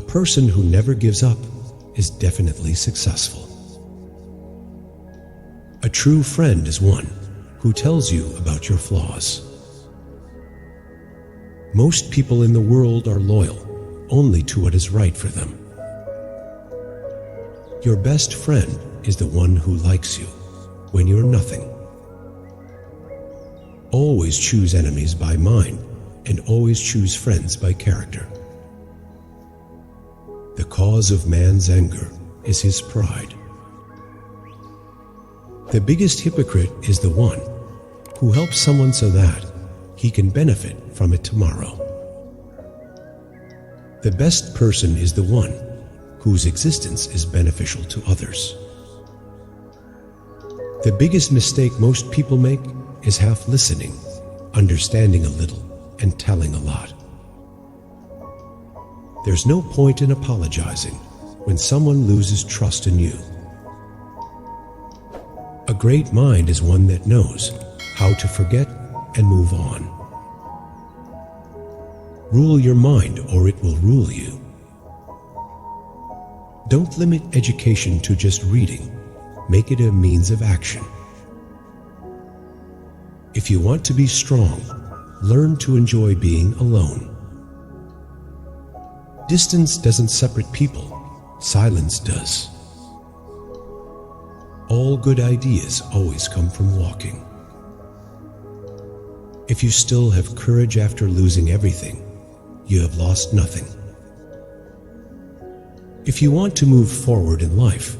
person who never gives up is definitely successful. A true friend is one who tells you about your flaws. Most people in the world are loyal only to what is right for them. Your best friend is the one who likes you when you're nothing. Always choose enemies by mind and always choose friends by character. The cause of man's anger is his pride. The biggest hypocrite is the one who helps someone so that he can benefit from it tomorrow. The best person is the one whose existence is beneficial to others. The biggest mistake most people make is half listening, understanding a little, and telling a lot. There's no point in apologizing when someone loses trust in you. A great mind is one that knows how to forget and move on. Rule your mind or it will rule you. Don't limit education to just reading. Make it a means of action. If you want to be strong, learn to enjoy being alone. Distance doesn't separate people, silence does. All good ideas always come from walking. If you still have courage after losing everything, you have lost nothing. If you want to move forward in life,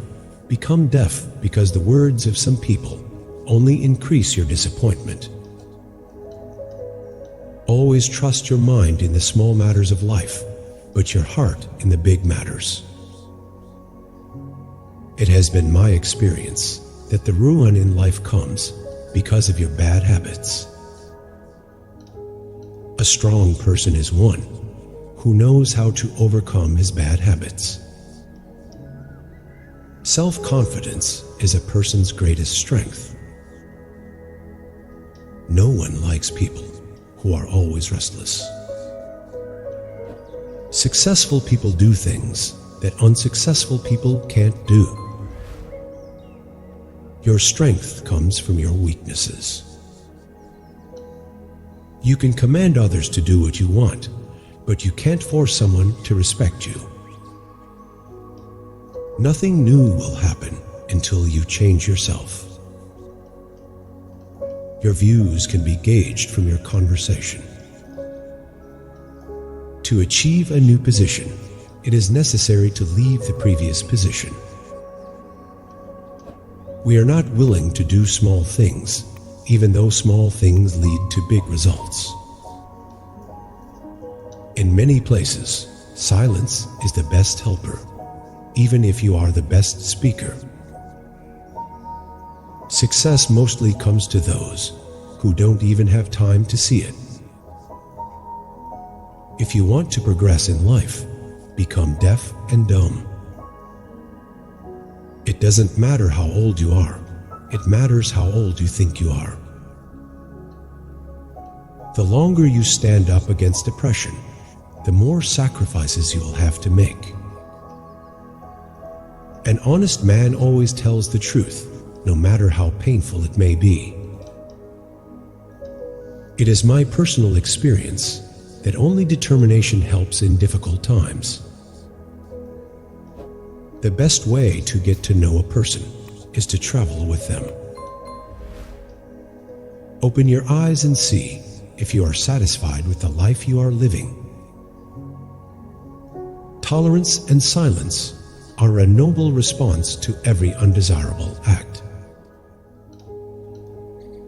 become deaf because the words of some people only increase your disappointment. Always trust your mind in the small matters of life, but your heart in the big matters. It has been my experience that the ruin in life comes because of your bad habits. A strong person is one who knows how to overcome his bad habits. Self-confidence is a person's greatest strength. No one likes people who are always restless. Successful people do things that unsuccessful people can't do. Your strength comes from your weaknesses. You can command others to do what you want, but you can't force someone to respect you. Nothing new will happen until you change yourself. Your views can be gauged from your conversation. To achieve a new position, it is necessary to leave the previous position. We are not willing to do small things, even though small things lead to big results. In many places, silence is the best helper, even if you are the best speaker. Success mostly comes to those who don't even have time to see it. If you want to progress in life, become deaf and dumb. It doesn't matter how old you are, it matters how old you think you are. The longer you stand up against oppression, the more sacrifices you will have to make. An honest man always tells the truth, no matter how painful it may be. It is my personal experience that only determination helps in difficult times. The best way to get to know a person is to travel with them. Open your eyes and see if you are satisfied with the life you are living. Tolerance and silence are a noble response to every undesirable act.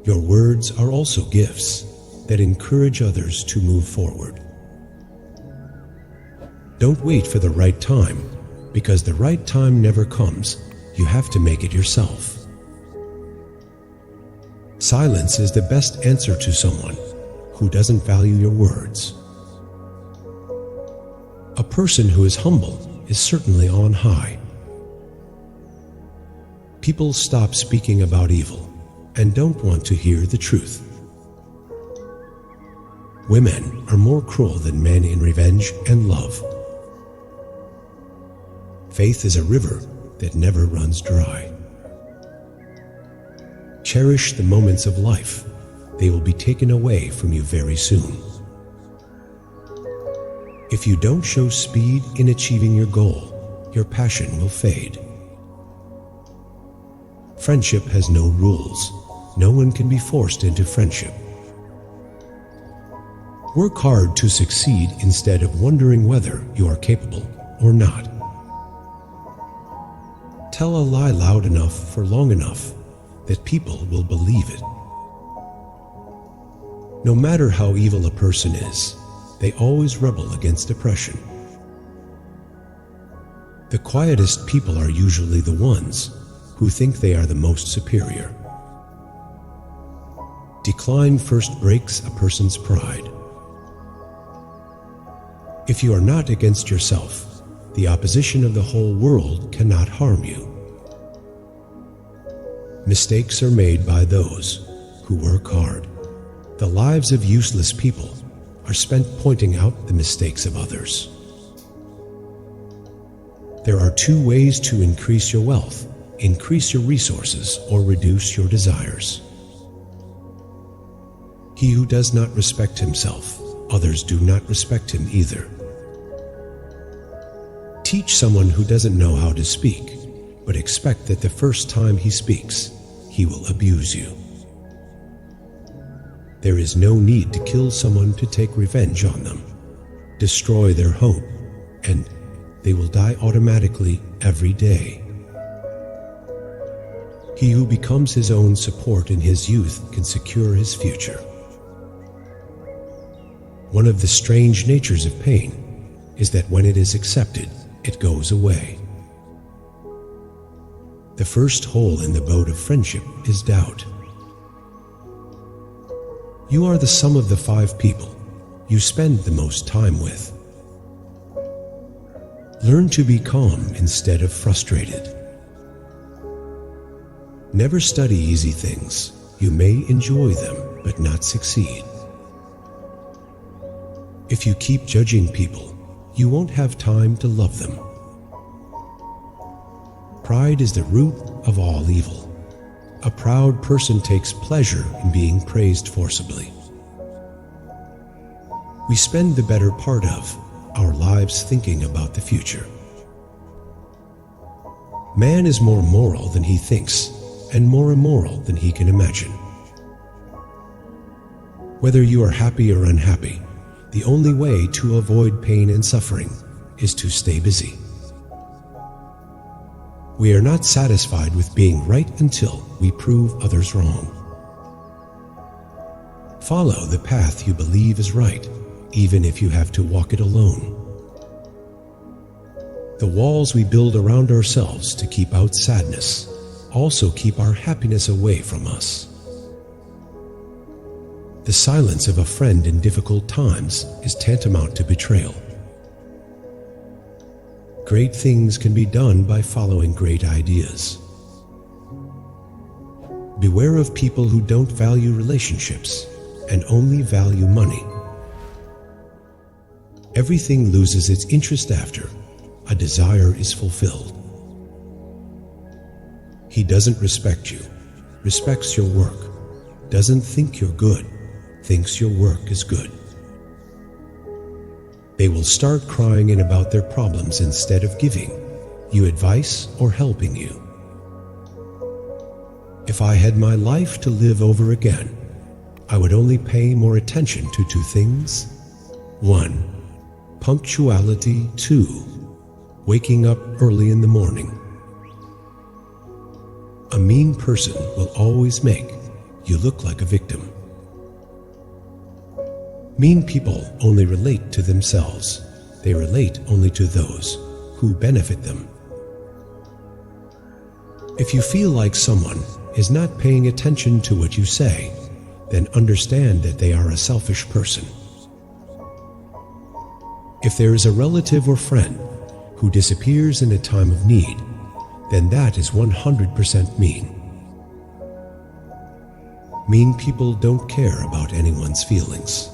Your words are also gifts that encourage others to move forward. Don't wait for the right time, because the right time never comes. You have to make it yourself. Silence is the best answer to someone who doesn't value your words. A person who is humble is certainly on high. People stop speaking about evil and don't want to hear the truth. Women are more cruel than men in revenge and love. Faith is a river that never runs dry. Cherish the moments of life. They will be taken away from you very soon. If you don't show speed in achieving your goal, your passion will fade. Friendship has no rules. No one can be forced into friendship. Work hard to succeed instead of wondering whether you are capable or not. Tell a lie loud enough for long enough that people will believe it. No matter how evil a person is, they always rebel against oppression. The quietest people are usually the ones who think they are the most superior. Decline first breaks a person's pride. If you are not against yourself, the opposition of the whole world cannot harm you. Mistakes are made by those who work hard. The lives of useless people are spent pointing out the mistakes of others. There are two ways to increase your wealth: increase your resources or reduce your desires. He who does not respect himself, others do not respect him either. Teach someone who doesn't know how to speak, but expect that the first time he speaks, he will abuse you. There is no need to kill someone to take revenge on them. Destroy their hope, and they will die automatically every day. He who becomes his own support in his youth can secure his future. One of the strange natures of pain is that when it is accepted, it goes away. The first hole in the boat of friendship is doubt. You are the sum of the 5 people you spend the most time with. Learn to be calm instead of frustrated. Never study easy things. You may enjoy them, but not succeed. If you keep judging people, you won't have time to love them. Pride is the root of all evil. A proud person takes pleasure in being praised forcibly. We spend the better part of our lives thinking about the future. Man is more moral than he thinks, and more immoral than he can imagine. Whether you are happy or unhappy, the only way to avoid pain and suffering is to stay busy. We are not satisfied with being right until we prove others wrong. Follow the path you believe is right, even if you have to walk it alone. The walls we build around ourselves to keep out sadness also keep our happiness away from us. The silence of a friend in difficult times is tantamount to betrayal. Great things can be done by following great ideas. Beware of people who don't value relationships and only value money. Everything loses its interest after a desire is fulfilled. He doesn't respect you, respects your work, doesn't think you're good, thinks your work is good. They will start crying in about their problems instead of giving you advice or helping you. If I had my life to live over again, I would only pay more attention to 2 things. 1. Punctuality. 2. Waking up early in the morning. A mean person will always make you look like a victim. Mean people only relate to themselves. They relate only to those who benefit them. If you feel like someone is not paying attention to what you say, then understand that they are a selfish person. If there is a relative or friend who disappears in a time of need, then that is 100% mean. Mean people don't care about anyone's feelings.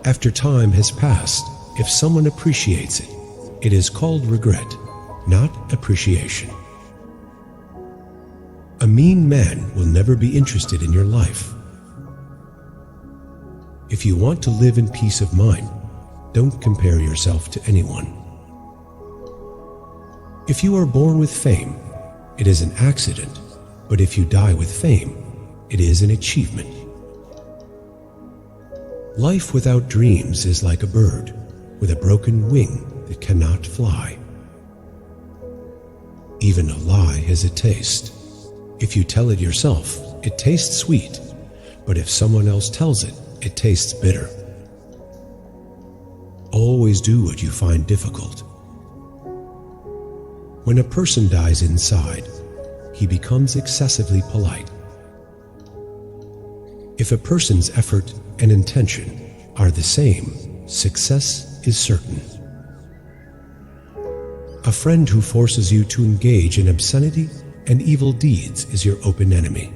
After time has passed, if someone appreciates it, It is called regret, not appreciation. A mean man will never be interested in your life. If you want to live in peace of mind, don't compare yourself to anyone. If you are born with fame, it is an accident, but if you die with fame, it is an achievement. Life without dreams is like a bird with a broken wing that cannot fly. Even a lie has a taste. If you tell it yourself, it tastes sweet, but if someone else tells it, it tastes bitter. Always do what you find difficult. When a person dies inside, he becomes excessively polite. If a person's effort and intention are the same, success is certain. A friend who forces you to engage in obscenity and evil deeds is your open enemy.